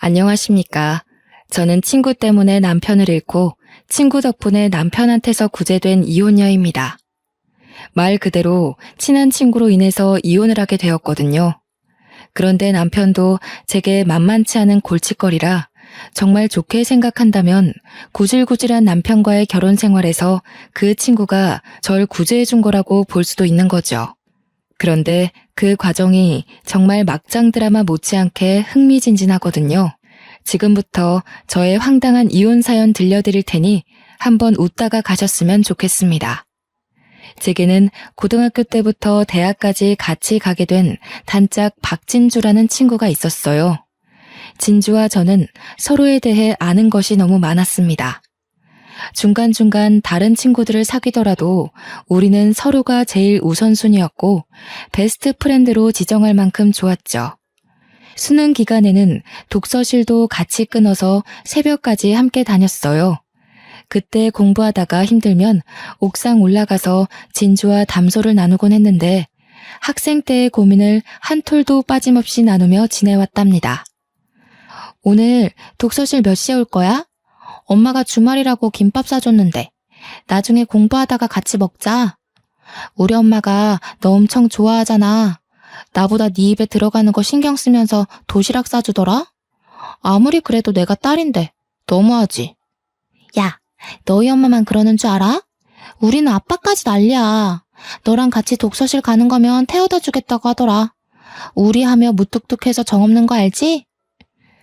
안녕하십니까. 저는 친구 때문에 남편을 잃고 친구 덕분에 남편한테서 구제된 이혼녀입니다. 말 그대로 친한 친구로 인해서 이혼을 하게 되었거든요. 그런데 남편도 제게 만만치 않은 골칫거리라 정말 좋게 생각한다면 구질구질한 남편과의 결혼 생활에서 그 친구가 절 구제해준 거라고 볼 수도 있는 거죠. 그런데 그 과정이 정말 막장 드라마 못지않게 흥미진진하거든요. 지금부터 저의 황당한 이혼 사연 들려드릴 테니 한번 웃다가 가셨으면 좋겠습니다. 제게는 고등학교 때부터 대학까지 같이 가게 된 단짝 박진주라는 친구가 있었어요. 진주와 저는 서로에 대해 아는 것이 너무 많았습니다. 중간중간 다른 친구들을 사귀더라도 우리는 서로가 제일 우선순위였고 베스트 프렌드로 지정할 만큼 좋았죠. 수능 기간에는 독서실도 같이 끊어서 새벽까지 함께 다녔어요. 그때 공부하다가 힘들면 옥상 올라가서 진주와 담소를 나누곤 했는데 학생 때의 고민을 한 톨도 빠짐없이 나누며 지내왔답니다. 오늘 독서실 몇 시에 올 거야? 엄마가 주말이라고 김밥 사줬는데 나중에 공부하다가 같이 먹자. 우리 엄마가 너 엄청 좋아하잖아. 나보다 네 입에 들어가는 거 신경 쓰면서 도시락 싸주더라? 아무리 그래도 내가 딸인데 너무하지. 야, 너희 엄마만 그러는 줄 알아? 우리는 아빠까지 난리야. 너랑 같이 독서실 가는 거면 태워다 주겠다고 하더라. 우리 하며 무뚝뚝해서 정없는 거 알지?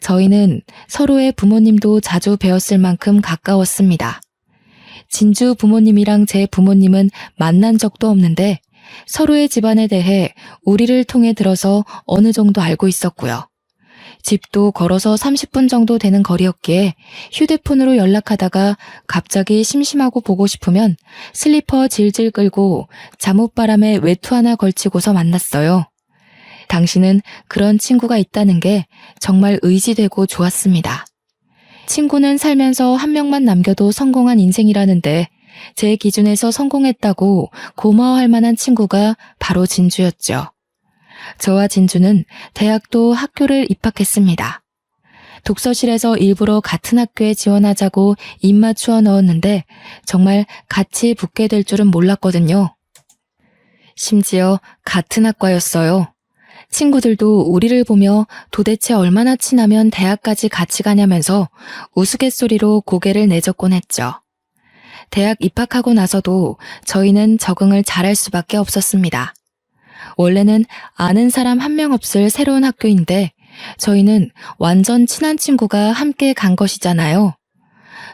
저희는 서로의 부모님도 자주 뵈었을 만큼 가까웠습니다. 진주 부모님이랑 제 부모님은 만난 적도 없는데 서로의 집안에 대해 우리를 통해 들어서 어느 정도 알고 있었고요. 집도 걸어서 30분 정도 되는 거리였기에 휴대폰으로 연락하다가 갑자기 심심하고 보고 싶으면 슬리퍼 질질 끌고 잠옷바람에 외투 하나 걸치고서 만났어요. 당신은 그런 친구가 있다는 게 정말 의지되고 좋았습니다. 친구는 살면서 한 명만 남겨도 성공한 인생이라는데 제 기준에서 성공했다고 고마워할 만한 친구가 바로 진주였죠. 저와 진주는 대학도 학교를 입학했습니다. 독서실에서 일부러 같은 학교에 지원하자고 입맞추어 넣었는데 정말 같이 붙게 될 줄은 몰랐거든요. 심지어 같은 학과였어요. 친구들도 우리를 보며 도대체 얼마나 친하면 대학까지 같이 가냐면서 우스갯소리로 고개를 내젓곤 했죠. 대학 입학하고 나서도 저희는 적응을 잘할 수밖에 없었습니다. 원래는 아는 사람 한 명 없을 새로운 학교인데 저희는 완전 친한 친구가 함께 간 것이잖아요.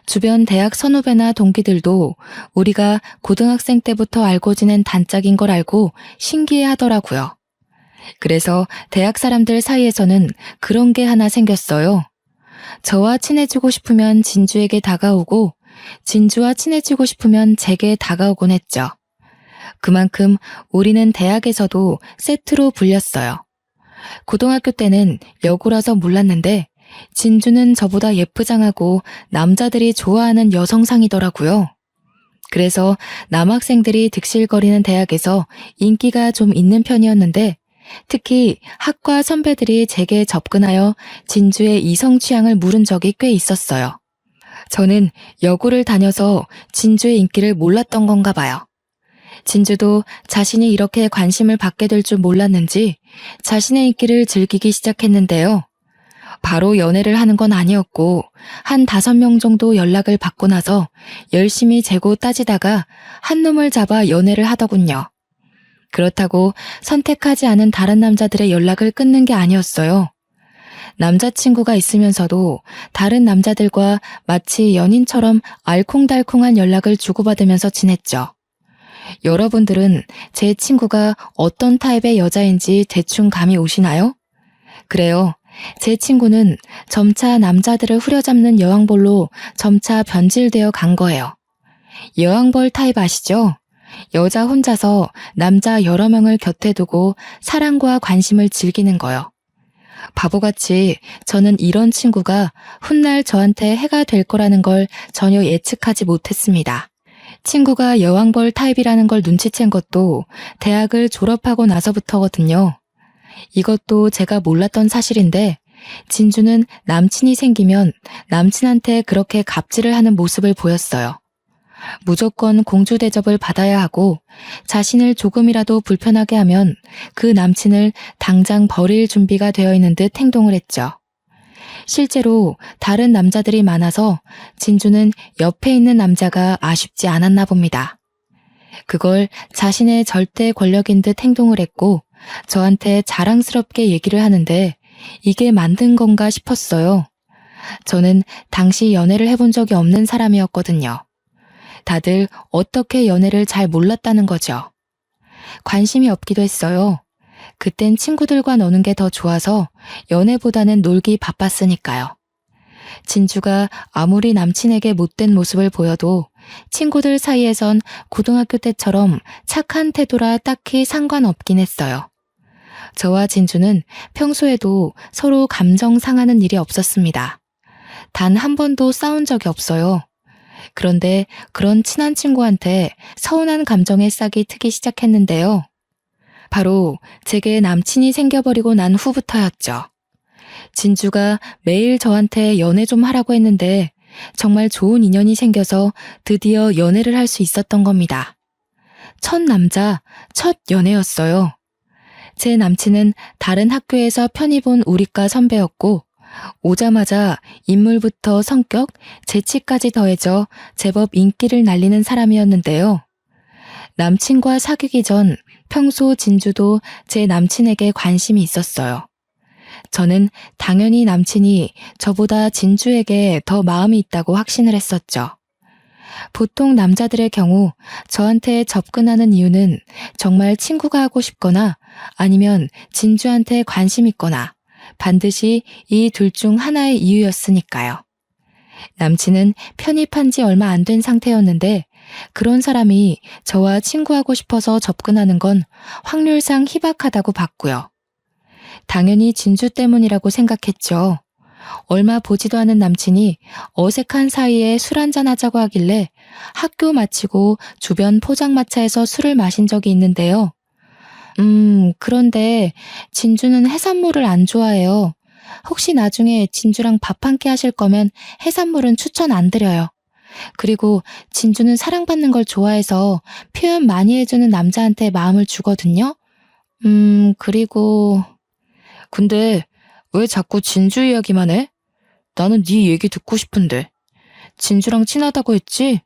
주변 대학 선후배나 동기들도 우리가 고등학생 때부터 알고 지낸 단짝인 걸 알고 신기해하더라고요. 그래서 대학 사람들 사이에서는 그런 게 하나 생겼어요. 저와 친해지고 싶으면 진주에게 다가오고 진주와 친해지고 싶으면 제게 다가오곤 했죠. 그만큼 우리는 대학에서도 세트로 불렸어요. 고등학교 때는 여고라서 몰랐는데 진주는 저보다 예쁘장하고 남자들이 좋아하는 여성상이더라고요. 그래서 남학생들이 득실거리는 대학에서 인기가 좀 있는 편이었는데 특히 학과 선배들이 제게 접근하여 진주의 이성 취향을 물은 적이 꽤 있었어요. 저는 여고를 다녀서 진주의 인기를 몰랐던 건가 봐요. 진주도 자신이 이렇게 관심을 받게 될 줄 몰랐는지 자신의 인기를 즐기기 시작했는데요. 바로 연애를 하는 건 아니었고 한 5명 정도 연락을 받고 나서 열심히 재고 따지다가 한 놈을 잡아 연애를 하더군요. 그렇다고 선택하지 않은 다른 남자들의 연락을 끊는 게 아니었어요. 남자친구가 있으면서도 다른 남자들과 마치 연인처럼 알콩달콩한 연락을 주고받으면서 지냈죠. 여러분들은 제 친구가 어떤 타입의 여자인지 대충 감이 오시나요? 그래요. 제 친구는 점차 남자들을 후려잡는 여왕벌로 점차 변질되어 간 거예요. 여왕벌 타입 아시죠? 여자 혼자서 남자 여러 명을 곁에 두고 사랑과 관심을 즐기는 거요. 바보같이 저는 이런 친구가 훗날 저한테 해가 될 거라는 걸 전혀 예측하지 못했습니다. 친구가 여왕벌 타입이라는 걸 눈치챈 것도 대학을 졸업하고 나서부터거든요. 이것도 제가 몰랐던 사실인데 진주는 남친이 생기면 남친한테 그렇게 갑질을 하는 모습을 보였어요. 무조건 공주 대접을 받아야 하고 자신을 조금이라도 불편하게 하면 그 남친을 당장 버릴 준비가 되어 있는 듯 행동을 했죠. 실제로 다른 남자들이 많아서 진주는 옆에 있는 남자가 아쉽지 않았나 봅니다. 그걸 자신의 절대 권력인 듯 행동을 했고 저한테 자랑스럽게 얘기를 하는데 이게 만든 건가 싶었어요. 저는 당시 연애를 해본 적이 없는 사람이었거든요. 다들 어떻게 연애를 잘 몰랐다는 거죠. 관심이 없기도 했어요. 그땐 친구들과 노는 게 더 좋아서 연애보다는 놀기 바빴으니까요. 진주가 아무리 남친에게 못된 모습을 보여도 친구들 사이에선 고등학교 때처럼 착한 태도라 딱히 상관없긴 했어요. 저와 진주는 평소에도 서로 감정 상하는 일이 없었습니다. 단 한 번도 싸운 적이 없어요. 그런데 그런 친한 친구한테 서운한 감정에 싹이 트기 시작했는데요. 바로 제게 남친이 생겨버리고 난 후부터였죠. 진주가 매일 저한테 연애 좀 하라고 했는데 정말 좋은 인연이 생겨서 드디어 연애를 할 수 있었던 겁니다. 첫 남자, 첫 연애였어요. 제 남친은 다른 학교에서 편히 본 우리과 선배였고 오자마자 인물부터 성격, 재치까지 더해져 제법 인기를 날리는 사람이었는데요. 남친과 사귀기 전 평소 진주도 제 남친에게 관심이 있었어요. 저는 당연히 남친이 저보다 진주에게 더 마음이 있다고 확신을 했었죠. 보통 남자들의 경우 저한테 접근하는 이유는 정말 친구가 하고 싶거나 아니면 진주한테 관심 있거나 반드시 이 둘 중 하나의 이유였으니까요. 남친은 편입한 지 얼마 안 된 상태였는데 그런 사람이 저와 친구하고 싶어서 접근하는 건 확률상 희박하다고 봤고요. 당연히 진주 때문이라고 생각했죠. 얼마 보지도 않은 남친이 어색한 사이에 술 한잔 하자고 하길래 학교 마치고 주변 포장마차에서 술을 마신 적이 있는데요. 그런데 진주는 해산물을 안 좋아해요. 혹시 나중에 진주랑 밥 한 끼 하실 거면 해산물은 추천 안 드려요. 그리고 진주는 사랑받는 걸 좋아해서 표현 많이 해주는 남자한테 마음을 주거든요. 그리고... 근데 왜 자꾸 진주 이야기만 해? 나는 네 얘기 듣고 싶은데. 진주랑 친하다고 했지?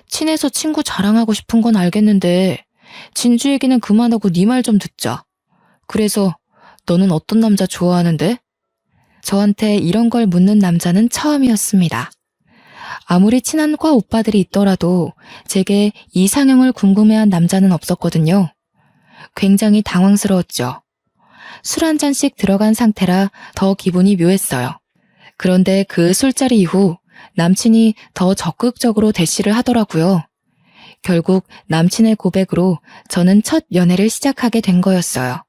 친해서 친구 자랑하고 싶은 건 알겠는데 진주 얘기는 그만하고 네 말 좀 듣자. 그래서 너는 어떤 남자 좋아하는데? 저한테 이런 걸 묻는 남자는 처음이었습니다. 아무리 친한 과 오빠들이 있더라도 제게 이상형을 궁금해한 남자는 없었거든요. 굉장히 당황스러웠죠. 술 한 잔씩 들어간 상태라 더 기분이 묘했어요. 그런데 그 술자리 이후 남친이 더 적극적으로 대시를 하더라고요. 결국 남친의 고백으로 저는 첫 연애를 시작하게 된 거였어요.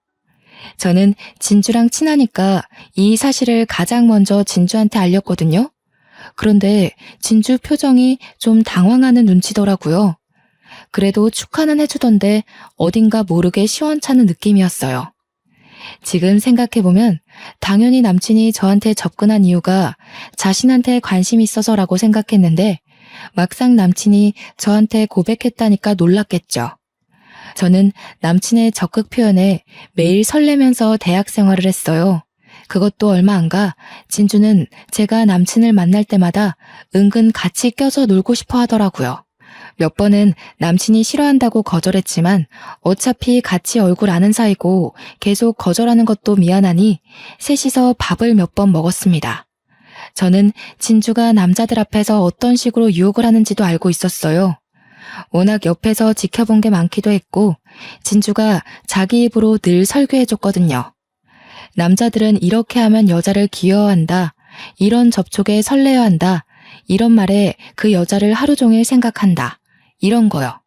저는 진주랑 친하니까 이 사실을 가장 먼저 진주한테 알렸거든요. 그런데 진주 표정이 좀 당황하는 눈치더라고요. 그래도 축하는 해주던데 어딘가 모르게 시원찮은 느낌이었어요. 지금 생각해보면 당연히 남친이 저한테 접근한 이유가 자신한테 관심이 있어서라고 생각했는데 막상 남친이 저한테 고백했다니까 놀랐겠죠. 저는 남친의 적극 표현에 매일 설레면서 대학 생활을 했어요. 그것도 얼마 안 가 진주는 제가 남친을 만날 때마다 은근 같이 껴서 놀고 싶어 하더라고요. 몇 번은 남친이 싫어한다고 거절했지만 어차피 같이 얼굴 아는 사이고 계속 거절하는 것도 미안하니 셋이서 밥을 몇 번 먹었습니다. 저는 진주가 남자들 앞에서 어떤 식으로 유혹을 하는지도 알고 있었어요. 워낙 옆에서 지켜본 게 많기도 했고 진주가 자기 입으로 늘 설교해줬거든요. 남자들은 이렇게 하면 여자를 귀여워한다. 이런 접촉에 설레어 한다. 이런 말에 그 여자를 하루 종일 생각한다. 이런 거요.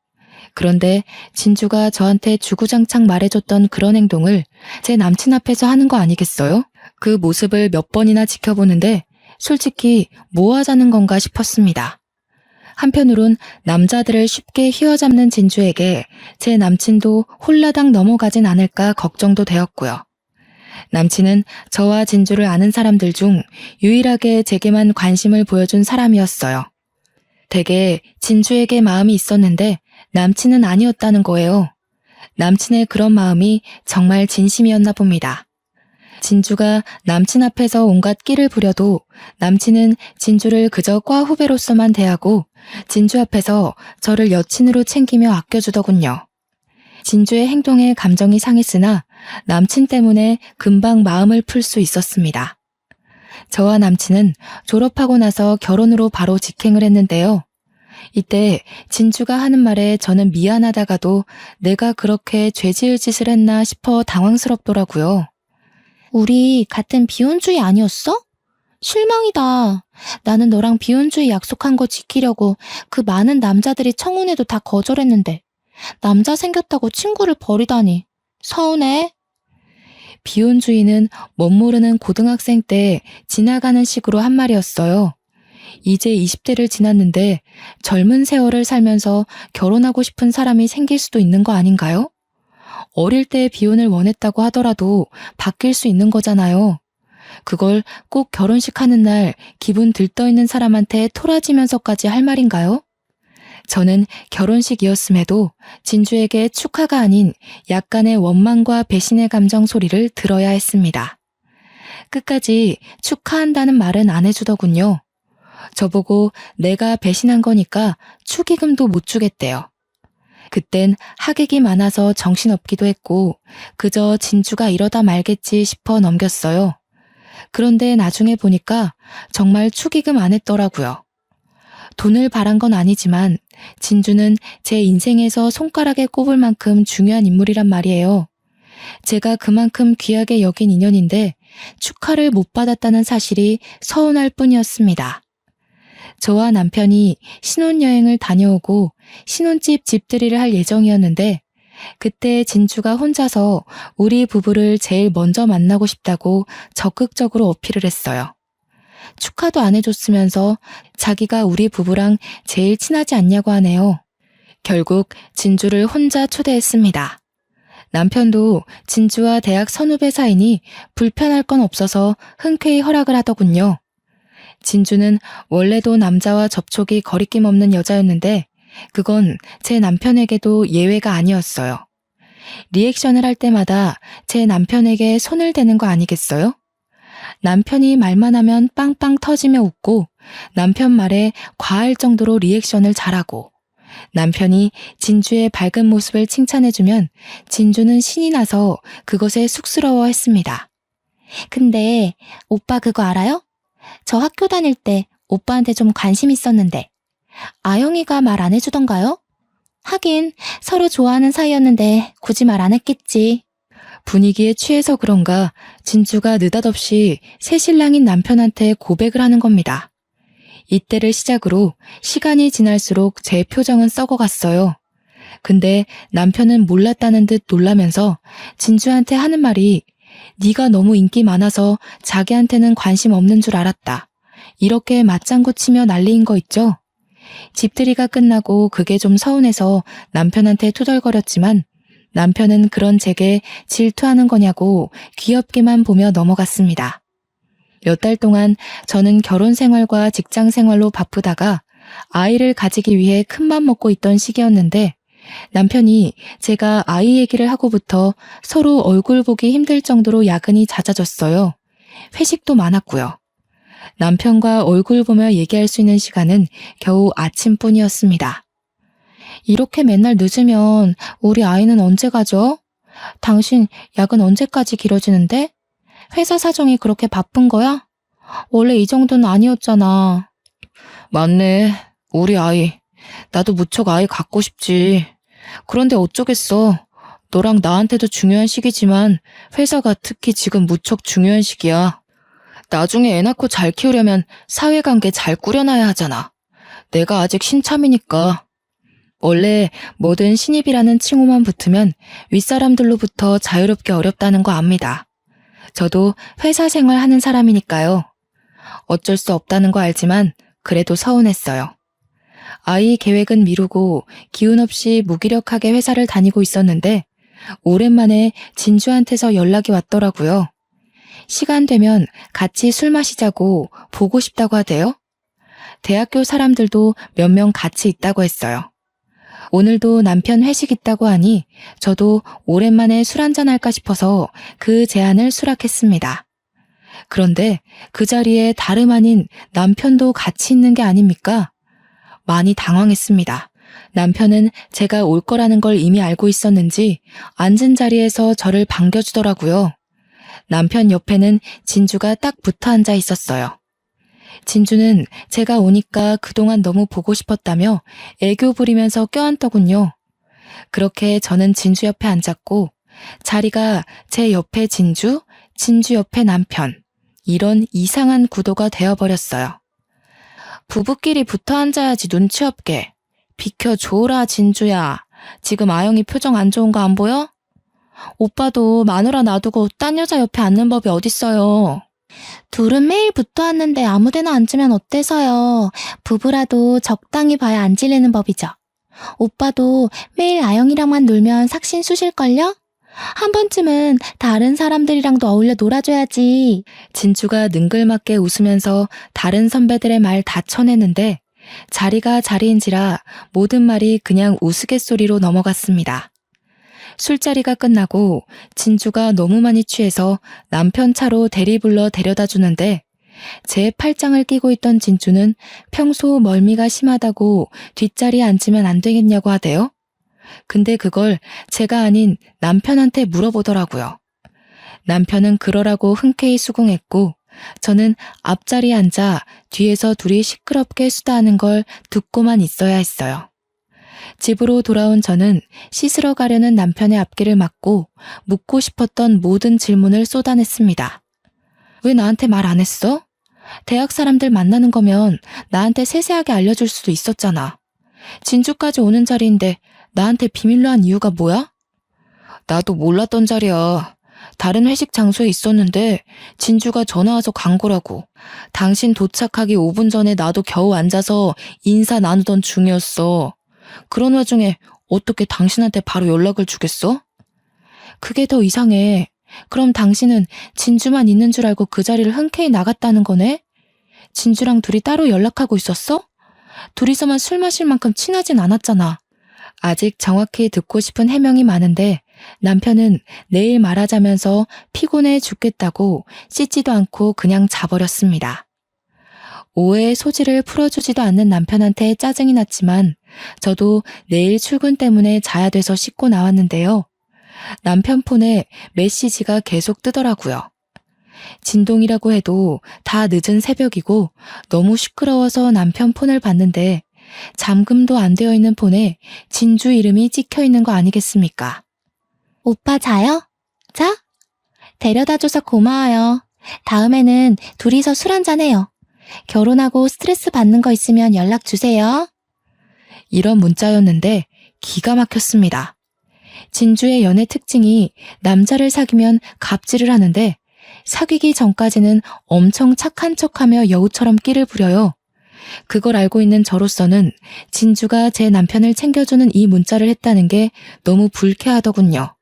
그런데 진주가 저한테 주구장창 말해줬던 그런 행동을 제 남친 앞에서 하는 거 아니겠어요? 그 모습을 몇 번이나 지켜보는데 솔직히 뭐 하자는 건가 싶었습니다. 한편으론 남자들을 쉽게 휘어잡는 진주에게 제 남친도 홀라당 넘어가진 않을까 걱정도 되었고요. 남친은 저와 진주를 아는 사람들 중 유일하게 제게만 관심을 보여준 사람이었어요. 되게 진주에게 마음이 있었는데 남친은 아니었다는 거예요. 남친의 그런 마음이 정말 진심이었나 봅니다. 진주가 남친 앞에서 온갖 끼를 부려도 남친은 진주를 그저 과 후배로서만 대하고 진주 앞에서 저를 여친으로 챙기며 아껴주더군요. 진주의 행동에 감정이 상했으나 남친 때문에 금방 마음을 풀 수 있었습니다. 저와 남친은 졸업하고 나서 결혼으로 바로 직행을 했는데요. 이때 진주가 하는 말에 저는 미안하다가도 내가 그렇게 죄지을 짓을 했나 싶어 당황스럽더라고요. 우리 같은 비혼주의 아니었어? 실망이다. 나는 너랑 비혼주의 약속한 거 지키려고 그 많은 남자들이 청혼해도 다 거절했는데 남자 생겼다고 친구를 버리다니. 서운해. 비혼주의는 멋모르는 고등학생 때 지나가는 식으로 한 말이었어요. 이제 20대를 지났는데 젊은 세월을 살면서 결혼하고 싶은 사람이 생길 수도 있는 거 아닌가요? 어릴 때 비혼을 원했다고 하더라도 바뀔 수 있는 거잖아요. 그걸 꼭 결혼식 하는 날 기분 들떠있는 사람한테 토라지면서까지 할 말인가요? 저는 결혼식이었음에도 진주에게 축하가 아닌 약간의 원망과 배신의 감정 소리를 들어야 했습니다. 끝까지 축하한다는 말은 안 해주더군요. 저보고 내가 배신한 거니까 축의금도 못 주겠대요. 그땐 하객이 많아서 정신없기도 했고 그저 진주가 이러다 말겠지 싶어 넘겼어요. 그런데 나중에 보니까 정말 축의금 안 했더라고요. 돈을 바란 건 아니지만 진주는 제 인생에서 손가락에 꼽을 만큼 중요한 인물이란 말이에요. 제가 그만큼 귀하게 여긴 인연인데 축하를 못 받았다는 사실이 서운할 뿐이었습니다. 저와 남편이 신혼여행을 다녀오고 신혼집 집들이를 할 예정이었는데 그때 진주가 혼자서 우리 부부를 제일 먼저 만나고 싶다고 적극적으로 어필을 했어요. 축하도 안 해줬으면서 자기가 우리 부부랑 제일 친하지 않냐고 하네요. 결국 진주를 혼자 초대했습니다. 남편도 진주와 대학 선후배 사이니 불편할 건 없어서 흔쾌히 허락을 하더군요. 진주는 원래도 남자와 접촉이 거리낌 없는 여자였는데 그건 제 남편에게도 예외가 아니었어요. 리액션을 할 때마다 제 남편에게 손을 대는 거 아니겠어요? 남편이 말만 하면 빵빵 터지며 웃고 남편 말에 과할 정도로 리액션을 잘하고 남편이 진주의 밝은 모습을 칭찬해주면 진주는 신이 나서 그것에 쑥스러워했습니다. 근데 오빠 그거 알아요? 저 학교 다닐 때 오빠한테 좀 관심 있었는데 아영이가 말 안 해주던가요? 하긴 서로 좋아하는 사이였는데 굳이 말 안 했겠지. 분위기에 취해서 그런가 진주가 느닷없이 새신랑인 남편한테 고백을 하는 겁니다. 이때를 시작으로 시간이 지날수록 제 표정은 썩어갔어요. 근데 남편은 몰랐다는 듯 놀라면서 진주한테 하는 말이 네가 너무 인기 많아서 자기한테는 관심 없는 줄 알았다. 이렇게 맞장구 치며 난리인 거 있죠? 집들이가 끝나고 그게 좀 서운해서 남편한테 투덜거렸지만 남편은 그런 제게 질투하는 거냐고 귀엽게만 보며 넘어갔습니다. 몇 달 동안 저는 결혼 생활과 직장 생활로 바쁘다가 아이를 가지기 위해 큰맘 먹고 있던 시기였는데 남편이 제가 아이 얘기를 하고부터 서로 얼굴 보기 힘들 정도로 야근이 잦아졌어요. 회식도 많았고요. 남편과 얼굴 보며 얘기할 수 있는 시간은 겨우 아침뿐이었습니다. 이렇게 맨날 늦으면 우리 아이는 언제 가죠? 당신 야근 언제까지 길어지는데? 회사 사정이 그렇게 바쁜 거야? 원래 이 정도는 아니었잖아. 맞네. 우리 아이. 나도 무척 아이 갖고 싶지. 그런데 어쩌겠어. 너랑 나한테도 중요한 시기지만 회사가 특히 지금 무척 중요한 시기야. 나중에 애 낳고 잘 키우려면 사회관계 잘 꾸려놔야 하잖아. 내가 아직 신참이니까. 원래 뭐든 신입이라는 칭호만 붙으면 윗사람들로부터 자유롭게 어렵다는 거 압니다. 저도 회사 생활 하는 사람이니까요. 어쩔 수 없다는 거 알지만 그래도 서운했어요. 아이 계획은 미루고 기운 없이 무기력하게 회사를 다니고 있었는데 오랜만에 진주한테서 연락이 왔더라고요. 시간 되면 같이 술 마시자고 보고 싶다고 하대요. 대학교 사람들도 몇 명 같이 있다고 했어요. 오늘도 남편 회식 있다고 하니 저도 오랜만에 술 한잔 할까 싶어서 그 제안을 수락했습니다. 그런데 그 자리에 다름 아닌 남편도 같이 있는 게 아닙니까? 많이 당황했습니다. 남편은 제가 올 거라는 걸 이미 알고 있었는지 앉은 자리에서 저를 반겨주더라고요. 남편 옆에는 진주가 딱 붙어 앉아 있었어요. 진주는 제가 오니까 그동안 너무 보고 싶었다며 애교 부리면서 껴안더군요. 그렇게 저는 진주 옆에 앉았고 자리가 제 옆에 진주, 진주 옆에 남편, 이런 이상한 구도가 되어버렸어요. 부부끼리 붙어 앉아야지 눈치 없게. 비켜줘라 진주야. 지금 아영이 표정 안 좋은 거 안 보여? 오빠도 마누라 놔두고 딴 여자 옆에 앉는 법이 어딨어요. 둘은 매일 붙어 앉는데 아무데나 앉으면 어때서요? 부부라도 적당히 봐야 안 질리는 법이죠. 오빠도 매일 아영이랑만 놀면 삭신 쑤실걸요? 한 번쯤은 다른 사람들이랑도 어울려 놀아줘야지. 진주가 능글맞게 웃으면서 다른 선배들의 말 다 쳐내는데 자리가 자리인지라 모든 말이 그냥 우스갯소리로 넘어갔습니다. 술자리가 끝나고 진주가 너무 많이 취해서 남편 차로 대리 불러 데려다 주는데 제 팔짱을 끼고 있던 진주는 평소 멀미가 심하다고 뒷자리에 앉으면 안 되겠냐고 하대요. 근데 그걸 제가 아닌 남편한테 물어보더라고요. 남편은 그러라고 흔쾌히 수긍했고 저는 앞자리에 앉아 뒤에서 둘이 시끄럽게 수다하는 걸 듣고만 있어야 했어요. 집으로 돌아온 저는 씻으러 가려는 남편의 앞길을 막고 묻고 싶었던 모든 질문을 쏟아냈습니다. 왜 나한테 말 안 했어? 대학 사람들 만나는 거면 나한테 세세하게 알려줄 수도 있었잖아. 진주까지 오는 자리인데 나한테 비밀로 한 이유가 뭐야? 나도 몰랐던 자리야. 다른 회식 장소에 있었는데 진주가 전화 와서 간 거라고. 당신 도착하기 5분 전에 나도 겨우 앉아서 인사 나누던 중이었어. 그런 와중에 어떻게 당신한테 바로 연락을 주겠어? 그게 더 이상해. 그럼 당신은 진주만 있는 줄 알고 그 자리를 흔쾌히 나갔다는 거네? 진주랑 둘이 따로 연락하고 있었어? 둘이서만 술 마실 만큼 친하진 않았잖아. 아직 정확히 듣고 싶은 해명이 많은데 남편은 내일 말하자면서 피곤해 죽겠다고 씻지도 않고 그냥 자버렸습니다. 오해의 소지를 풀어주지도 않는 남편한테 짜증이 났지만 저도 내일 출근 때문에 자야 돼서 씻고 나왔는데요. 남편 폰에 메시지가 계속 뜨더라고요. 진동이라고 해도 다 늦은 새벽이고 너무 시끄러워서 남편 폰을 봤는데 잠금도 안 되어 있는 폰에 진주 이름이 찍혀 있는 거 아니겠습니까? 오빠 자요? 자? 데려다줘서 고마워요. 다음에는 둘이서 술 한잔해요. 결혼하고 스트레스 받는 거 있으면 연락 주세요. 이런 문자였는데 기가 막혔습니다. 진주의 연애 특징이 남자를 사귀면 갑질을 하는데 사귀기 전까지는 엄청 착한 척하며 여우처럼 끼를 부려요. 그걸 알고 있는 저로서는 진주가 제 남편을 챙겨주는 이 문자를 했다는 게 너무 불쾌하더군요.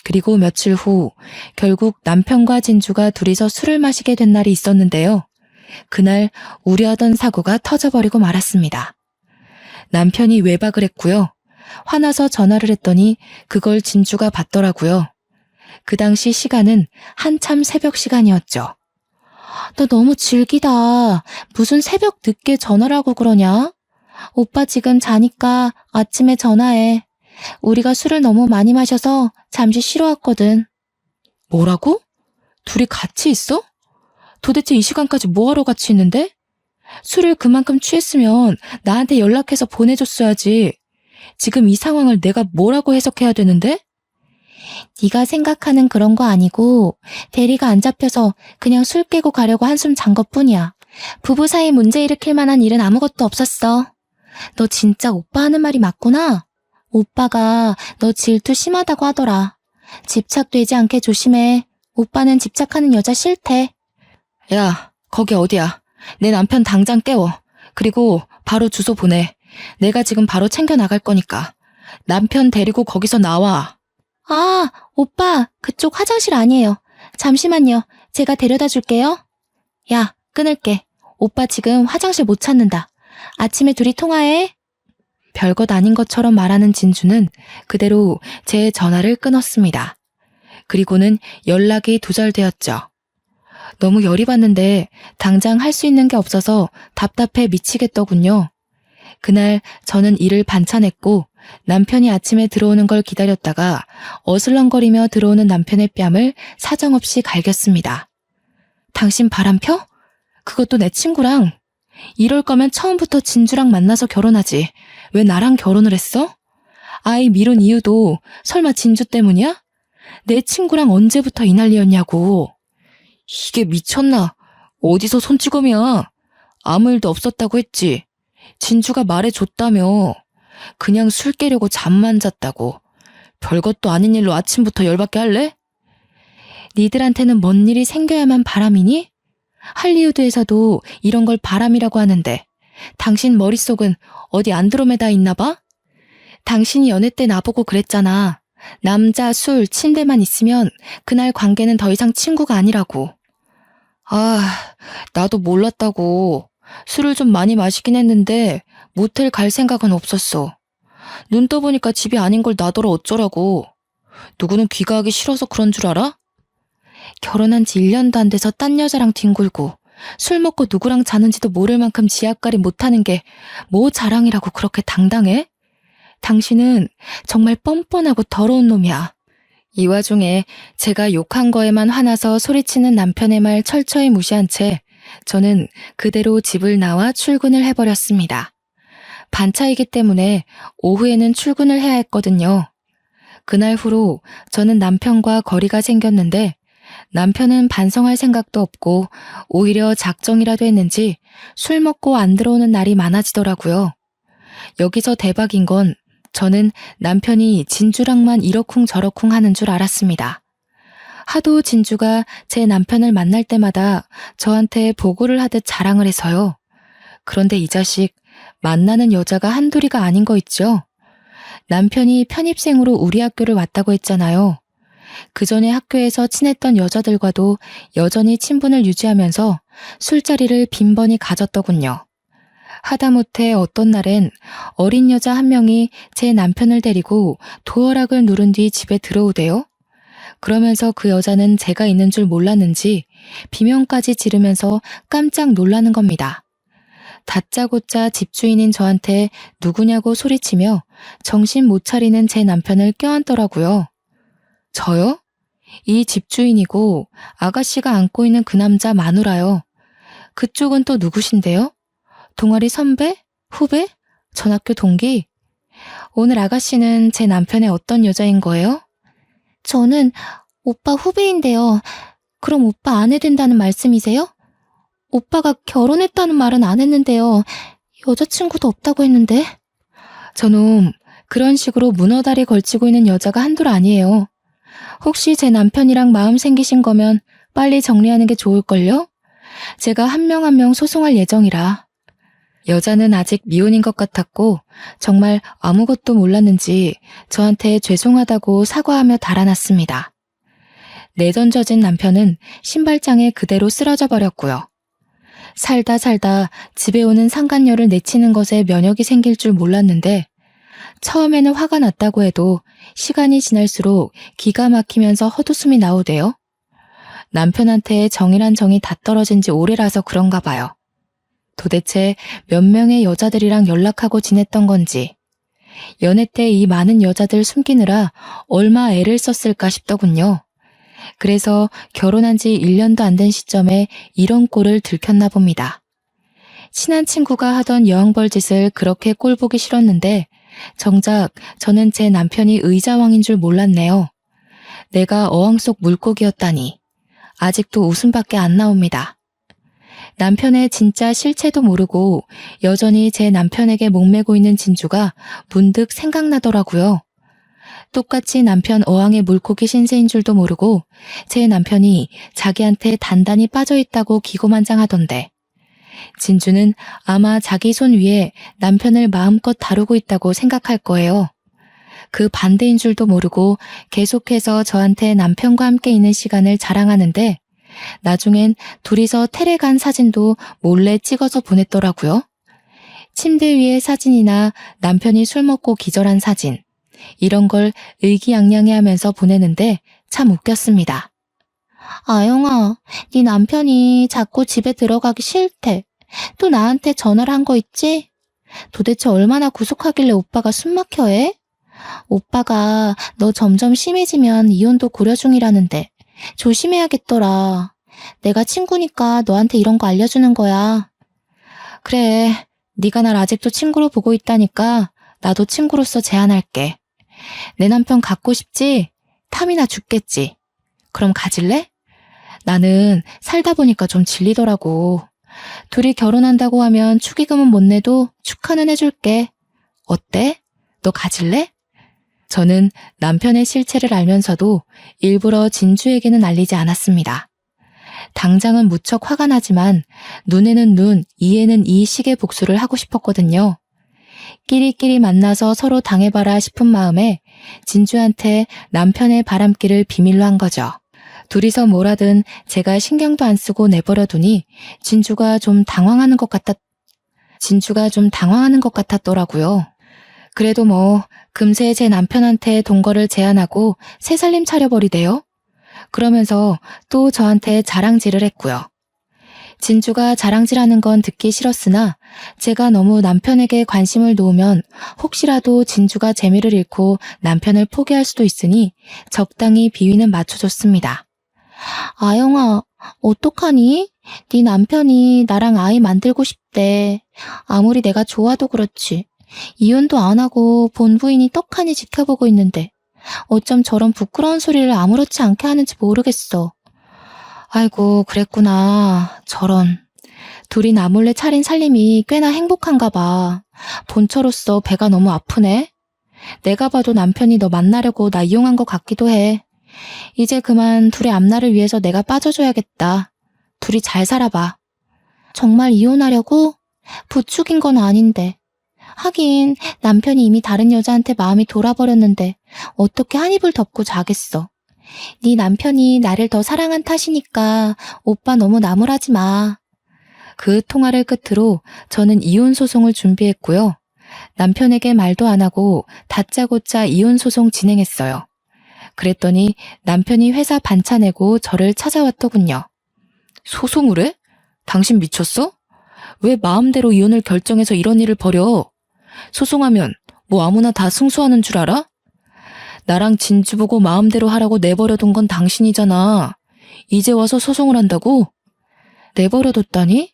그리고 며칠 후 결국 남편과 진주가 둘이서 술을 마시게 된 날이 있었는데요. 그날 우려하던 사고가 터져버리고 말았습니다. 남편이 외박을 했고요. 화나서 전화를 했더니 그걸 진주가 받더라고요. 그 당시 시간은 한참 새벽 시간이었죠. 너 너무 질기다. 무슨 새벽 늦게 전화를 하고 그러냐? 오빠 지금 자니까 아침에 전화해. 우리가 술을 너무 많이 마셔서 잠시 쉬러 왔거든. 뭐라고? 둘이 같이 있어? 도대체 이 시간까지 뭐하러 같이 있는데? 술을 그만큼 취했으면 나한테 연락해서 보내줬어야지. 지금 이 상황을 내가 뭐라고 해석해야 되는데? 네가 생각하는 그런 거 아니고 대리가 안 잡혀서 그냥 술 깨고 가려고 한숨 잔 것뿐이야. 부부 사이 문제 일으킬 만한 일은 아무것도 없었어. 너 진짜 오빠 하는 말이 맞구나? 오빠가 너 질투 심하다고 하더라. 집착되지 않게 조심해. 오빠는 집착하는 여자 싫대. 야, 거기 어디야? 내 남편 당장 깨워. 그리고 바로 주소 보내. 내가 지금 바로 챙겨 나갈 거니까. 남편 데리고 거기서 나와. 아, 오빠, 그쪽 화장실 아니에요. 잠시만요. 제가 데려다 줄게요. 야, 끊을게. 오빠 지금 화장실 못 찾는다. 아침에 둘이 통화해. 별것 아닌 것처럼 말하는 진주는 그대로 제 전화를 끊었습니다. 그리고는 연락이 두절되었죠. 너무 열이 받는데 당장 할 수 있는 게 없어서 답답해 미치겠더군요. 그날 저는 일을 반찬했고 남편이 아침에 들어오는 걸 기다렸다가 어슬렁거리며 들어오는 남편의 뺨을 사정없이 갈겼습니다. 당신 바람 펴? 그것도 내 친구랑. 이럴 거면 처음부터 진주랑 만나서 결혼하지. 왜 나랑 결혼을 했어? 아이 미룬 이유도 설마 진주 때문이야? 내 친구랑 언제부터 이 난리였냐고. 이게 미쳤나? 어디서 손찌검이야? 아무 일도 없었다고 했지. 진주가 말해줬다며. 그냥 술 깨려고 잠만 잤다고. 별것도 아닌 일로 아침부터 열받게 할래? 니들한테는 뭔 일이 생겨야만 바람이니? 할리우드에서도 이런 걸 바람이라고 하는데 당신 머릿속은 어디 안드로메다 있나 봐? 당신이 연애 때 나보고 그랬잖아. 남자, 술, 침대만 있으면 그날 관계는 더 이상 친구가 아니라고. 나도 몰랐다고. 술을 좀 많이 마시긴 했는데 모텔 갈 생각은 없었어. 눈 떠보니까 집이 아닌 걸 나더러 어쩌라고. 누구는 귀가하기 싫어서 그런 줄 알아? 결혼한 지 1년도 안 돼서 딴 여자랑 뒹굴고 술 먹고 누구랑 자는지도 모를 만큼 지압가리 못하는 게 뭐 자랑이라고 그렇게 당당해? 당신은 정말 뻔뻔하고 더러운 놈이야. 이 와중에 제가 욕한 거에만 화나서 소리치는 남편의 말 철저히 무시한 채 저는 그대로 집을 나와 출근을 해버렸습니다. 반차이기 때문에 오후에는 출근을 해야 했거든요. 그날 후로 저는 남편과 거리가 생겼는데 남편은 반성할 생각도 없고 오히려 작정이라도 했는지 술 먹고 안 들어오는 날이 많아지더라고요. 여기서 대박인 건 저는 남편이 진주랑만 이러쿵저러쿵 하는 줄 알았습니다. 하도 진주가 제 남편을 만날 때마다 저한테 보고를 하듯 자랑을 해서요. 그런데 이 자식 만나는 여자가 한둘이가 아닌 거 있죠? 남편이 편입생으로 우리 학교를 왔다고 했잖아요. 그 전에 학교에서 친했던 여자들과도 여전히 친분을 유지하면서 술자리를 빈번히 가졌더군요. 하다못해 어떤 날엔 어린 여자 한 명이 제 남편을 데리고 도어락을 누른 뒤 집에 들어오대요. 그러면서 그 여자는 제가 있는 줄 몰랐는지 비명까지 지르면서 깜짝 놀라는 겁니다. 다짜고짜 집주인인 저한테 누구냐고 소리치며 정신 못 차리는 제 남편을 껴안더라고요. 저요? 이 집주인이고 아가씨가 안고 있는 그 남자 마누라요. 그쪽은 또 누구신데요? 동아리 선배? 후배? 전학교 동기? 오늘 아가씨는 제 남편의 어떤 여자인 거예요? 저는 오빠 후배인데요. 그럼 오빠 아내 된다는 말씀이세요? 오빠가 결혼했다는 말은 안 했는데요. 여자친구도 없다고 했는데. 저놈, 그런 식으로 문어다리 걸치고 있는 여자가 한둘 아니에요. 혹시 제 남편이랑 마음 생기신 거면 빨리 정리하는 게 좋을걸요? 제가 한 명 한 명 소송할 예정이라. 여자는 아직 미혼인 것 같았고 정말 아무것도 몰랐는지 저한테 죄송하다고 사과하며 달아났습니다. 내던져진 남편은 신발장에 그대로 쓰러져 버렸고요. 살다 집에 오는 상간녀를 내치는 것에 면역이 생길 줄 몰랐는데 처음에는 화가 났다고 해도 시간이 지날수록 기가 막히면서 헛웃음이 나오대요. 남편한테 정이란 정이 다 떨어진 지 오래라서 그런가 봐요. 도대체 몇 명의 여자들이랑 연락하고 지냈던 건지, 연애 때 이 많은 여자들 숨기느라 얼마 애를 썼을까 싶더군요. 그래서 결혼한 지 1년도 안 된 시점에 이런 꼴을 들켰나 봅니다. 친한 친구가 하던 여왕벌짓을 그렇게 꼴보기 싫었는데 정작 저는 제 남편이 의자왕인 줄 몰랐네요. 내가 어항 속 물고기였다니. 아직도 웃음밖에 안 나옵니다. 남편의 진짜 실체도 모르고 여전히 제 남편에게 목매고 있는 진주가 문득 생각나더라고요. 똑같이 남편 어항의 물고기 신세인 줄도 모르고 제 남편이 자기한테 단단히 빠져있다고 기고만장하던데 진주는 아마 자기 손 위에 남편을 마음껏 다루고 있다고 생각할 거예요. 그 반대인 줄도 모르고 계속해서 저한테 남편과 함께 있는 시간을 자랑하는데 나중엔 둘이서 테레 간 사진도 몰래 찍어서 보냈더라고요. 침대 위의 사진이나 남편이 술 먹고 기절한 사진, 이런 걸 의기양양해하면서 보내는데 참 웃겼습니다. 아영아, 네 남편이 자꾸 집에 들어가기 싫대. 또 나한테 전화를 한 거 있지? 도대체 얼마나 구속하길래 오빠가 숨막혀 해? 오빠가 너 점점 심해지면 이혼도 고려 중이라는데 조심해야겠더라. 내가 친구니까 너한테 이런 거 알려주는 거야. 그래, 네가 날 아직도 친구로 보고 있다니까 나도 친구로서 제안할게. 내 남편 갖고 싶지? 탐이나 죽겠지. 그럼 가질래? 나는 살다 보니까 좀 질리더라고. 둘이 결혼한다고 하면 축의금은 못 내도 축하는 해줄게. 어때? 너 가질래? 저는 남편의 실체를 알면서도 일부러 진주에게는 알리지 않았습니다. 당장은 무척 화가 나지만 눈에는 눈, 이에는 이 식의 복수를 하고 싶었거든요. 끼리끼리 만나서 서로 당해봐라 싶은 마음에 진주한테 남편의 바람길을 비밀로 한 거죠. 둘이서 뭘 하든 제가 신경도 안 쓰고 내버려두니 진주가 좀 당황하는 것 같았더라고요. 그래도 뭐 금세 제 남편한테 동거를 제안하고 새살림 차려버리대요. 그러면서 또 저한테 자랑질을 했고요. 진주가 자랑질하는 건 듣기 싫었으나 제가 너무 남편에게 관심을 놓으면 혹시라도 진주가 재미를 잃고 남편을 포기할 수도 있으니 적당히 비위는 맞춰줬습니다. 아영아, 어떡하니? 네 남편이 나랑 아이 만들고 싶대. 아무리 내가 좋아도 그렇지. 이혼도 안 하고 본부인이 떡하니 지켜보고 있는데 어쩜 저런 부끄러운 소리를 아무렇지 않게 하는지 모르겠어. 아이고, 그랬구나. 저런. 둘이 나 몰래 차린 살림이 꽤나 행복한가 봐. 본처로서 배가 너무 아프네. 내가 봐도 남편이 너 만나려고 나 이용한 것 같기도 해. 이제 그만 둘의 앞날을 위해서 내가 빠져줘야겠다. 둘이 잘 살아봐. 정말 이혼하려고? 부축인 건 아닌데. 하긴 남편이 이미 다른 여자한테 마음이 돌아버렸는데 어떻게 한 입을 덮고 자겠어. 네 남편이 나를 더 사랑한 탓이니까 오빠 너무 나무라지 마. 그 통화를 끝으로 저는 이혼 소송을 준비했고요. 남편에게 말도 안 하고 다짜고짜 이혼 소송 진행했어요. 그랬더니 남편이 회사 반차 내고 저를 찾아왔더군요. 소송을 해? 당신 미쳤어? 왜 마음대로 이혼을 결정해서 이런 일을 벌여? 소송하면 뭐 아무나 다 승소하는 줄 알아? 나랑 진주 보고 마음대로 하라고 내버려둔 건 당신이잖아. 이제 와서 소송을 한다고? 내버려뒀다니?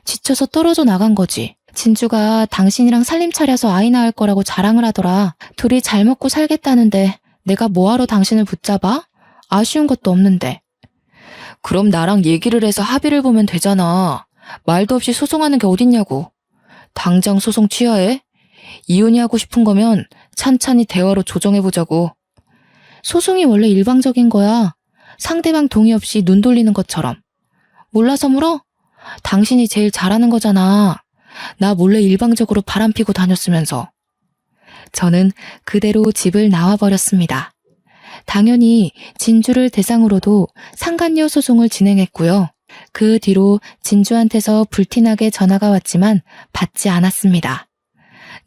지쳐서 떨어져 나간 거지. 진주가 당신이랑 살림 차려서 아이 낳을 거라고 자랑을 하더라. 둘이 잘 먹고 살겠다는데 내가 뭐하러 당신을 붙잡아? 아쉬운 것도 없는데. 그럼 나랑 얘기를 해서 합의를 보면 되잖아. 말도 없이 소송하는 게 어딨냐고. 당장 소송 취하해. 이혼이 하고 싶은 거면 찬찬히 대화로 조정해보자고. 소송이 원래 일방적인 거야. 상대방 동의 없이 눈 돌리는 것처럼. 몰라서 물어? 당신이 제일 잘하는 거잖아. 나 몰래 일방적으로 바람피고 다녔으면서. 저는 그대로 집을 나와버렸습니다. 당연히 진주를 대상으로도 상간녀 소송을 진행했고요. 그 뒤로 진주한테서 불티나게 전화가 왔지만 받지 않았습니다.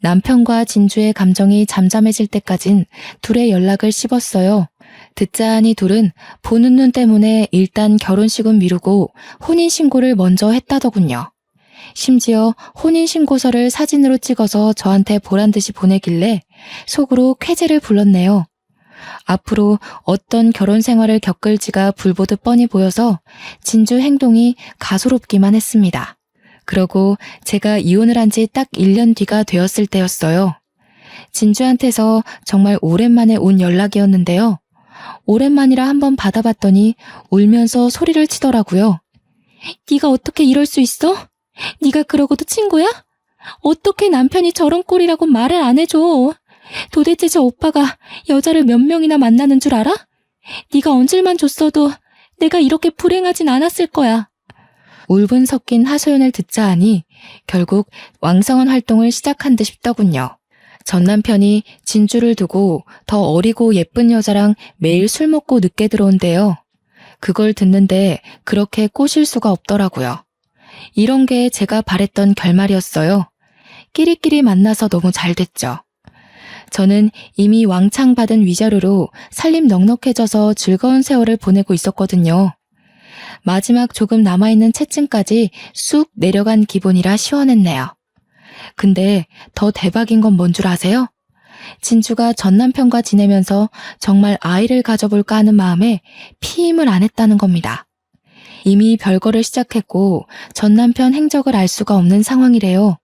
남편과 진주의 감정이 잠잠해질 때까진 둘의 연락을 씹었어요. 듣자 하니 둘은 보는 눈 때문에 일단 결혼식은 미루고 혼인신고를 먼저 했다더군요. 심지어 혼인신고서를 사진으로 찍어서 저한테 보란듯이 보내길래 속으로 쾌재를 불렀네요. 앞으로 어떤 결혼 생활을 겪을지가 불보듯 뻔히 보여서 진주 행동이 가소롭기만 했습니다. 그러고 제가 이혼을 한 지 딱 1년 뒤가 되었을 때였어요. 진주한테서 정말 오랜만에 온 연락이었는데요. 오랜만이라 한번 받아봤더니 울면서 소리를 치더라고요. 네가 어떻게 이럴 수 있어? 네가 그러고도 친구야? 어떻게 남편이 저런 꼴이라고 말을 안 해줘? 도대체 저 오빠가 여자를 몇 명이나 만나는 줄 알아? 네가 언질만 줬어도 내가 이렇게 불행하진 않았을 거야. 울분 섞인 하소연을 듣자 하니 결국 왕성한 활동을 시작한 듯 싶더군요. 전 남편이 진주를 두고 더 어리고 예쁜 여자랑 매일 술 먹고 늦게 들어온대요. 그걸 듣는데 그렇게 꼬실 수가 없더라고요. 이런 게 제가 바랬던 결말이었어요. 끼리끼리 만나서 너무 잘 됐죠. 저는 이미 왕창 받은 위자료로 살림 넉넉해져서 즐거운 세월을 보내고 있었거든요. 마지막 조금 남아있는 채증까지 쑥 내려간 기분이라 시원했네요. 근데 더 대박인 건 뭔 줄 아세요? 진주가 전 남편과 지내면서 정말 아이를 가져볼까 하는 마음에 피임을 안 했다는 겁니다. 이미 별거를 시작했고 전 남편 행적을 알 수가 없는 상황이래요.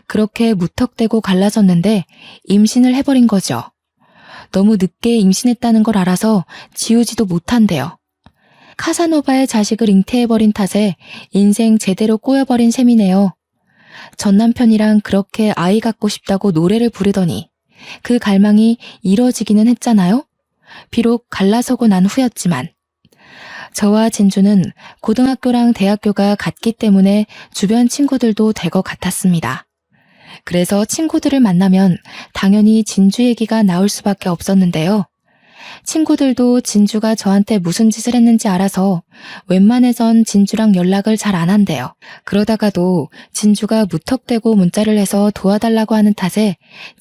그렇게 무턱대고 갈라졌는데 임신을 해버린 거죠. 너무 늦게 임신했다는 걸 알아서 지우지도 못한대요. 카사노바의 자식을 잉태해버린 탓에 인생 제대로 꼬여버린 셈이네요. 전 남편이랑 그렇게 아이 갖고 싶다고 노래를 부르더니 그 갈망이 이뤄지기는 했잖아요. 비록 갈라서고 난 후였지만. 저와 진주는 고등학교랑 대학교가 같기 때문에 주변 친구들도 될 것 같았습니다. 그래서 친구들을 만나면 당연히 진주 얘기가 나올 수밖에 없었는데요. 친구들도 진주가 저한테 무슨 짓을 했는지 알아서 웬만해선 진주랑 연락을 잘 안 한대요. 그러다가도 진주가 무턱대고 문자를 해서 도와달라고 하는 탓에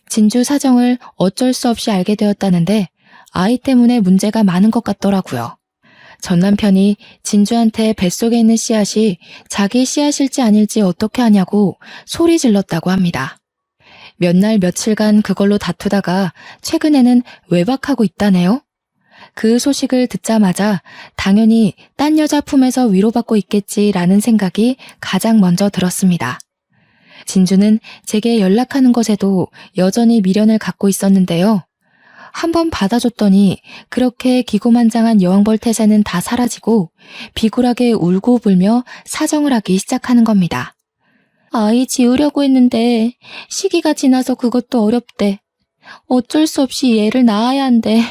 진주 사정을 어쩔 수 없이 알게 되었다는데 아이 때문에 문제가 많은 것 같더라고요. 전 남편이 진주한테 뱃속에 있는 씨앗이 자기 씨앗일지 아닐지 어떻게 하냐고 소리 질렀다고 합니다. 몇 날 며칠간 그걸로 다투다가 최근에는 외박하고 있다네요. 그 소식을 듣자마자 당연히 딴 여자 품에서 위로받고 있겠지라는 생각이 가장 먼저 들었습니다. 진주는 제게 연락하는 것에도 여전히 미련을 갖고 있었는데요. 한번 받아줬더니 그렇게 기고만장한 여왕벌 태세는 다 사라지고 비굴하게 울고 불며 사정을 하기 시작하는 겁니다. 아이 지우려고 했는데 시기가 지나서 그것도 어렵대. 어쩔 수 없이 얘를 낳아야 한대.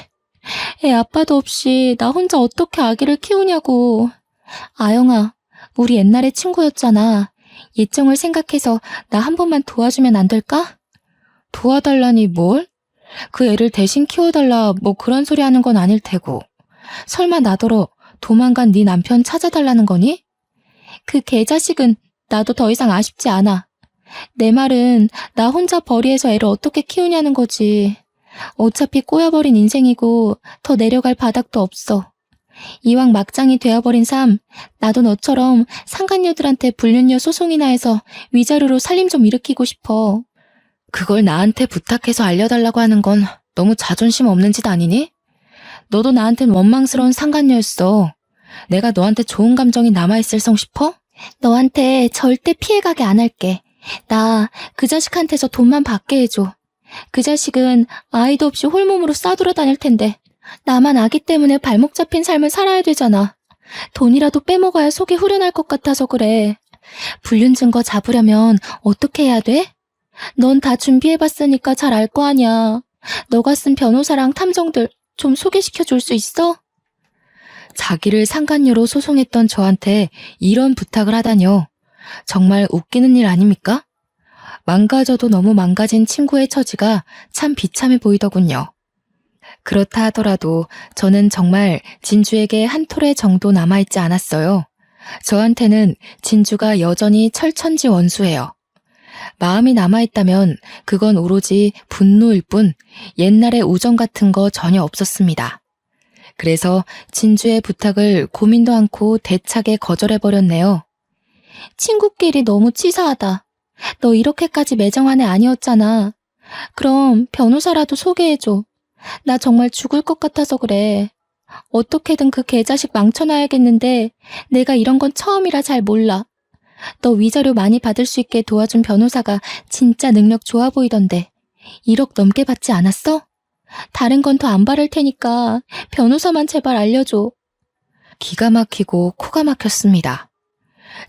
애 아빠도 없이 나 혼자 어떻게 아기를 키우냐고. 아영아, 우리 옛날에 친구였잖아. 예정을 생각해서 나 한 번만 도와주면 안 될까? 도와달라니 뭘? 그 애를 대신 키워달라 뭐 그런 소리 하는 건 아닐 테고. 설마 나더러 도망간 네 남편 찾아달라는 거니? 그 개자식은 나도 더 이상 아쉽지 않아. 내 말은 나 혼자 벌이해서 애를 어떻게 키우냐는 거지. 어차피 꼬여버린 인생이고 더 내려갈 바닥도 없어. 이왕 막장이 되어버린 삶, 나도 너처럼 상간녀들한테 불륜녀 소송이나 해서 위자료로 살림 좀 일으키고 싶어. 그걸 나한테 부탁해서 알려달라고 하는 건 너무 자존심 없는 짓 아니니? 너도 나한텐 원망스러운 상간녀였어. 내가 너한테 좋은 감정이 남아있을 성 싶어? 너한테 절대 피해가게 안 할게. 나 그 자식한테서 돈만 받게 해줘. 그 자식은 아이도 없이 홀몸으로 싸돌아다닐 텐데 나만 아기 때문에 발목 잡힌 삶을 살아야 되잖아. 돈이라도 빼먹어야 속이 후련할 것 같아서 그래. 불륜 증거 잡으려면 어떻게 해야 돼? 넌 다 준비해봤으니까 잘 알 거 아냐. 너가 쓴 변호사랑 탐정들 좀 소개시켜 줄 수 있어? 자기를 상간녀로 소송했던 저한테 이런 부탁을 하다뇨. 정말 웃기는 일 아닙니까? 망가져도 너무 망가진 친구의 처지가 참 비참해 보이더군요. 그렇다 하더라도 저는 정말 진주에게 한 톨의 정도 남아있지 않았어요. 저한테는 진주가 여전히 철천지 원수예요. 마음이 남아있다면 그건 오로지 분노일 뿐 옛날의 우정 같은 거 전혀 없었습니다. 그래서 진주의 부탁을 고민도 않고 대차게 거절해버렸네요. 친구끼리 너무 치사하다. 너 이렇게까지 매정한 애 아니었잖아. 그럼 변호사라도 소개해줘. 나 정말 죽을 것 같아서 그래. 어떻게든 그 개자식 망쳐놔야겠는데 내가 이런 건 처음이라 잘 몰라. 너 위자료 많이 받을 수 있게 도와준 변호사가 진짜 능력 좋아 보이던데 1억 넘게 받지 않았어? 다른 건 더 안 바랄 테니까 변호사만 제발 알려줘. 기가 막히고 코가 막혔습니다.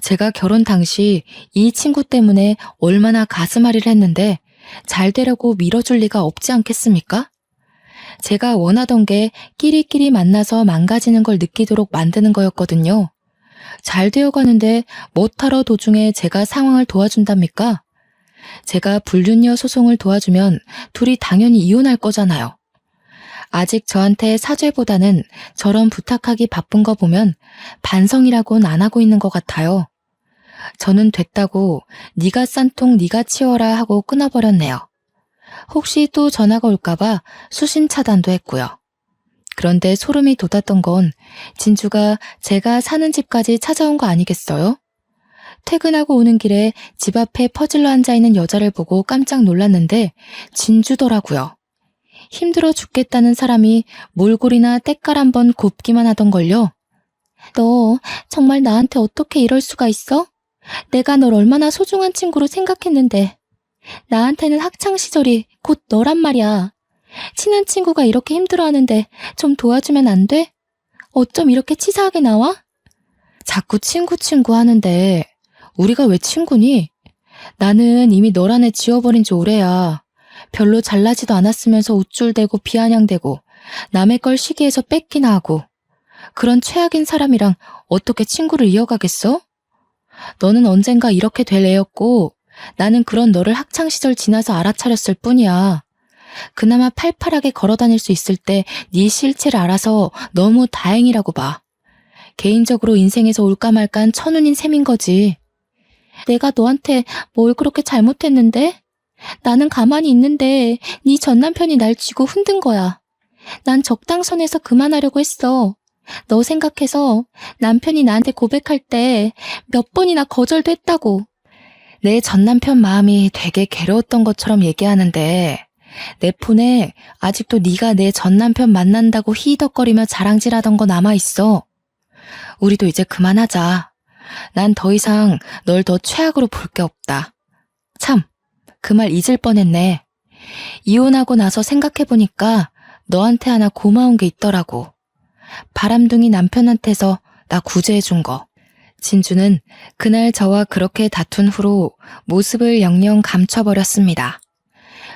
제가 결혼 당시 이 친구 때문에 얼마나 가슴앓이를 했는데 잘 되려고 밀어줄 리가 없지 않겠습니까? 제가 원하던 게 끼리끼리 만나서 망가지는 걸 느끼도록 만드는 거였거든요. 잘 되어가는데 못하러 도중에 제가 상황을 도와준답니까? 제가 불륜녀 소송을 도와주면 둘이 당연히 이혼할 거잖아요. 아직 저한테 사죄보다는 저런 부탁하기 바쁜 거 보면 반성이라고는 안 하고 있는 것 같아요. 저는 됐다고 네가 싼 통 네가 치워라 하고 끊어버렸네요. 혹시 또 전화가 올까봐 수신 차단도 했고요. 그런데 소름이 돋았던 건 진주가 제가 사는 집까지 찾아온 거 아니겠어요? 퇴근하고 오는 길에 집 앞에 퍼질러 앉아있는 여자를 보고 깜짝 놀랐는데 진주더라고요. 힘들어 죽겠다는 사람이 몰골이나 때깔 한번 곱기만 하던걸요. 너 정말 나한테 어떻게 이럴 수가 있어? 내가 널 얼마나 소중한 친구로 생각했는데. 나한테는 학창시절이 곧 너란 말이야. 친한 친구가 이렇게 힘들어하는데 좀 도와주면 안 돼? 어쩜 이렇게 치사하게 나와? 자꾸 친구 하는데 우리가 왜 친구니? 나는 이미 너란 애 지워버린 지 오래야. 별로 잘나지도 않았으면서 우쭐대고 비아냥대고 남의 걸 시기해서 뺏기나 하고 그런 최악인 사람이랑 어떻게 친구를 이어가겠어? 너는 언젠가 이렇게 될 애였고 나는 그런 너를 학창시절 지나서 알아차렸을 뿐이야. 그나마 팔팔하게 걸어다닐 수 있을 때 네 실체를 알아서 너무 다행이라고 봐. 개인적으로 인생에서 올까 말까한 천운인 셈인 거지. 내가 너한테 뭘 그렇게 잘못했는데? 나는 가만히 있는데 네 전남편이 날 쥐고 흔든 거야. 난 적당선에서 그만하려고 했어. 너 생각해서 남편이 나한테 고백할 때 몇 번이나 거절도 했다고. 내 전남편 마음이 되게 괴로웠던 것처럼 얘기하는데 내 폰에 아직도 네가 내 전남편 만난다고 히덕거리며 자랑질하던 거 남아있어. 우리도 이제 그만하자. 난 더 이상 널 더 최악으로 볼 게 없다. 참, 그 말 잊을 뻔했네. 이혼하고 나서 생각해보니까 너한테 하나 고마운 게 있더라고. 바람둥이 남편한테서 나 구제해준 거. 진주는 그날 저와 그렇게 다툰 후로 모습을 영영 감춰버렸습니다.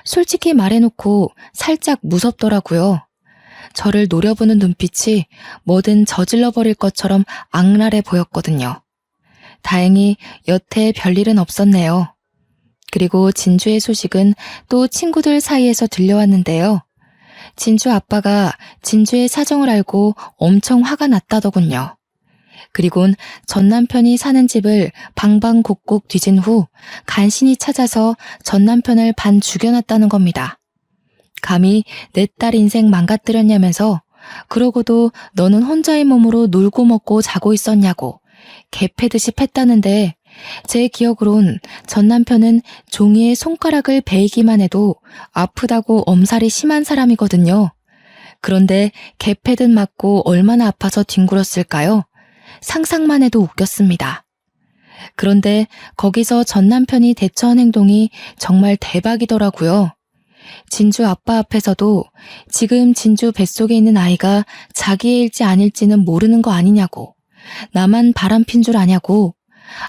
솔직히 말해놓고 살짝 무섭더라고요. 저를 노려보는 눈빛이 뭐든 저질러버릴 것처럼 악랄해 보였거든요. 다행히 여태 별일은 없었네요. 그리고 진주의 소식은 또 친구들 사이에서 들려왔는데요. 진주 아빠가 진주의 사정을 알고 엄청 화가 났다더군요. 그리곤 전 남편이 사는 집을 방방곡곡 뒤진 후 간신히 찾아서 전 남편을 반 죽여놨다는 겁니다. 감히 내 딸 인생 망가뜨렸냐면서 그러고도 너는 혼자의 몸으로 놀고 먹고 자고 있었냐고 개패듯이 팼다는데 제 기억으론 전 남편은 종이에 손가락을 베이기만 해도 아프다고 엄살이 심한 사람이거든요. 그런데 개패듯 맞고 얼마나 아파서 뒹굴었을까요? 상상만 해도 웃겼습니다. 그런데 거기서 전 남편이 대처한 행동이 정말 대박이더라고요. 진주 아빠 앞에서도 지금 진주 뱃속에 있는 아이가 자기일지 아닐지는 모르는 거 아니냐고, 나만 바람핀 줄 아냐고,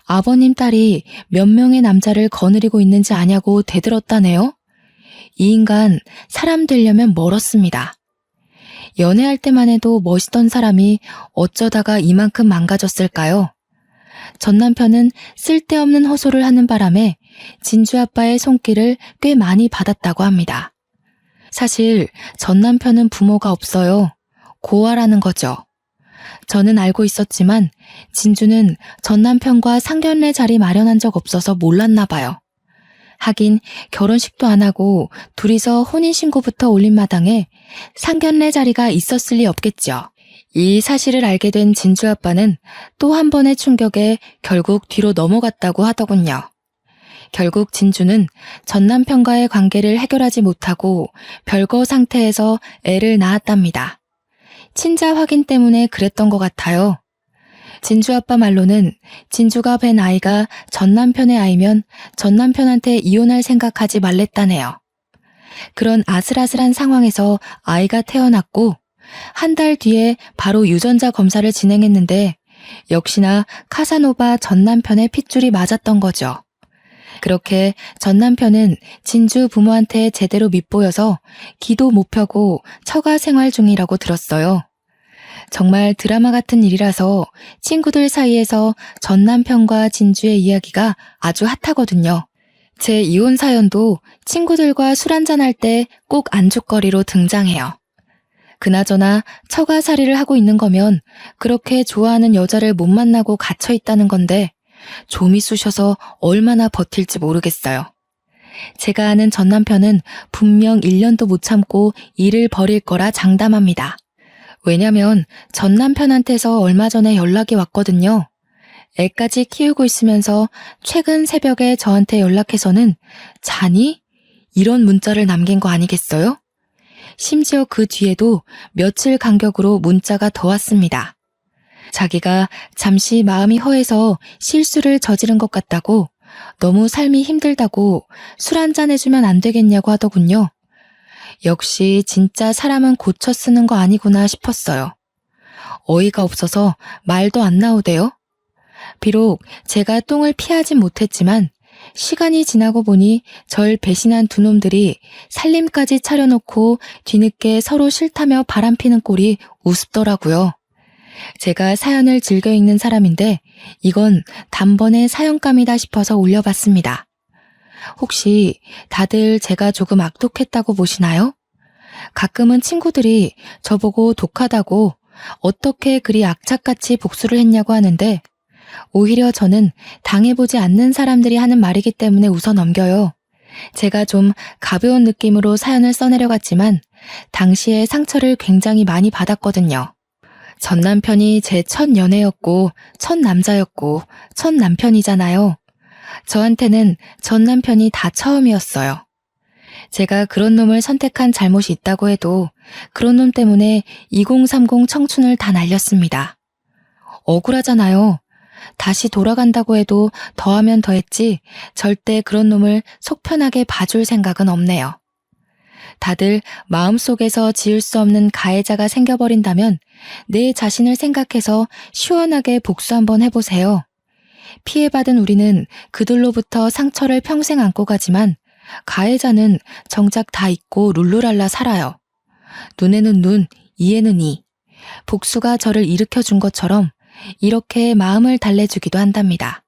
아버님 딸이 몇 명의 남자를 거느리고 있는지 아냐고 대들었다네요. 이 인간 사람 되려면 멀었습니다. 연애할 때만 해도 멋있던 사람이 어쩌다가 이만큼 망가졌을까요? 전 남편은 쓸데없는 허소를 하는 바람에 진주 아빠의 손길을 꽤 많이 받았다고 합니다. 사실 전 남편은 부모가 없어요. 고아라는 거죠. 저는 알고 있었지만 진주는 전 남편과 상견례 자리 마련한 적 없어서 몰랐나 봐요. 하긴 결혼식도 안 하고 둘이서 혼인신고부터 올린 마당에 상견례 자리가 있었을 리 없겠죠. 이 사실을 알게 된 진주 아빠는 또 한 번의 충격에 결국 뒤로 넘어갔다고 하더군요. 결국 진주는 전 남편과의 관계를 해결하지 못하고 별거 상태에서 애를 낳았답니다. 친자 확인 때문에 그랬던 것 같아요. 진주 아빠 말로는 진주가 뵌 아이가 전 남편의 아이면 전 남편한테 이혼할 생각하지 말랬다네요. 그런 아슬아슬한 상황에서 아이가 태어났고 한 달 뒤에 바로 유전자 검사를 진행했는데 역시나 카사노바 전 남편의 핏줄이 맞았던 거죠. 그렇게 전 남편은 진주 부모한테 제대로 밉보여서 기도 못 펴고 처가 생활 중이라고 들었어요. 정말 드라마 같은 일이라서 친구들 사이에서 전 남편과 진주의 이야기가 아주 핫하거든요. 제 이혼 사연도 친구들과 술 한잔할 때 꼭 안주거리로 등장해요. 그나저나 처가살이를 하고 있는 거면 그렇게 좋아하는 여자를 못 만나고 갇혀 있다는 건데 좀이 쑤셔서 얼마나 버틸지 모르겠어요. 제가 아는 전 남편은 분명 1년도 못 참고 일을 벌일 거라 장담합니다. 왜냐면 전 남편한테서 얼마 전에 연락이 왔거든요. 애까지 키우고 있으면서 최근 새벽에 저한테 연락해서는 자니? 이런 문자를 남긴 거 아니겠어요? 심지어 그 뒤에도 며칠 간격으로 문자가 더 왔습니다. 자기가 잠시 마음이 허해서 실수를 저지른 것 같다고, 너무 삶이 힘들다고 술 한잔 해주면 안 되겠냐고 하더군요. 역시 진짜 사람은 고쳐 쓰는 거 아니구나 싶었어요. 어이가 없어서 말도 안 나오대요. 비록 제가 똥을 피하진 못했지만 시간이 지나고 보니 절 배신한 두 놈들이 살림까지 차려놓고 뒤늦게 서로 싫다며 바람피는 꼴이 우습더라고요. 제가 사연을 즐겨 읽는 사람인데 이건 단번에 사연감이다 싶어서 올려봤습니다. 혹시 다들 제가 조금 악독했다고 보시나요? 가끔은 친구들이 저보고 독하다고 어떻게 그리 악착같이 복수를 했냐고 하는데 오히려 저는 당해보지 않는 사람들이 하는 말이기 때문에 웃어 넘겨요. 제가 좀 가벼운 느낌으로 사연을 써내려갔지만 당시에 상처를 굉장히 많이 받았거든요. 전 남편이 제 첫 연애였고 첫 남자였고 첫 남편이잖아요. 저한테는 전 남편이 다 처음이었어요. 제가 그런 놈을 선택한 잘못이 있다고 해도 그런 놈 때문에 2030 청춘을 다 날렸습니다. 억울하잖아요. 다시 돌아간다고 해도 더하면 더했지 절대 그런 놈을 속 편하게 봐줄 생각은 없네요. 다들 마음속에서 지을 수 없는 가해자가 생겨버린다면 내 자신을 생각해서 시원하게 복수 한번 해보세요. 피해받은 우리는 그들로부터 상처를 평생 안고 가지만 가해자는 정작 다 잊고 룰루랄라 살아요. 눈에는 눈, 이에는 이. 복수가 저를 일으켜준 것처럼 이렇게 마음을 달래주기도 한답니다.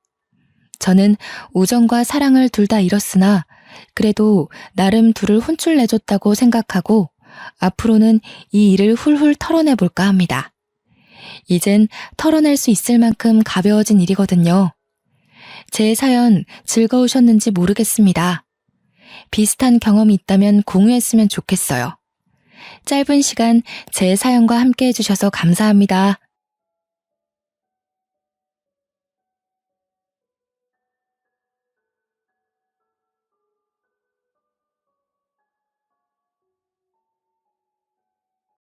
저는 우정과 사랑을 둘 다 잃었으나 그래도 나름 둘을 혼쭐 내줬다고 생각하고 앞으로는 이 일을 훌훌 털어내볼까 합니다. 이젠 털어낼 수 있을 만큼 가벼워진 일이거든요. 제 사연 즐거우셨는지 모르겠습니다. 비슷한 경험이 있다면 공유했으면 좋겠어요. 짧은 시간 제 사연과 함께 해주셔서 감사합니다.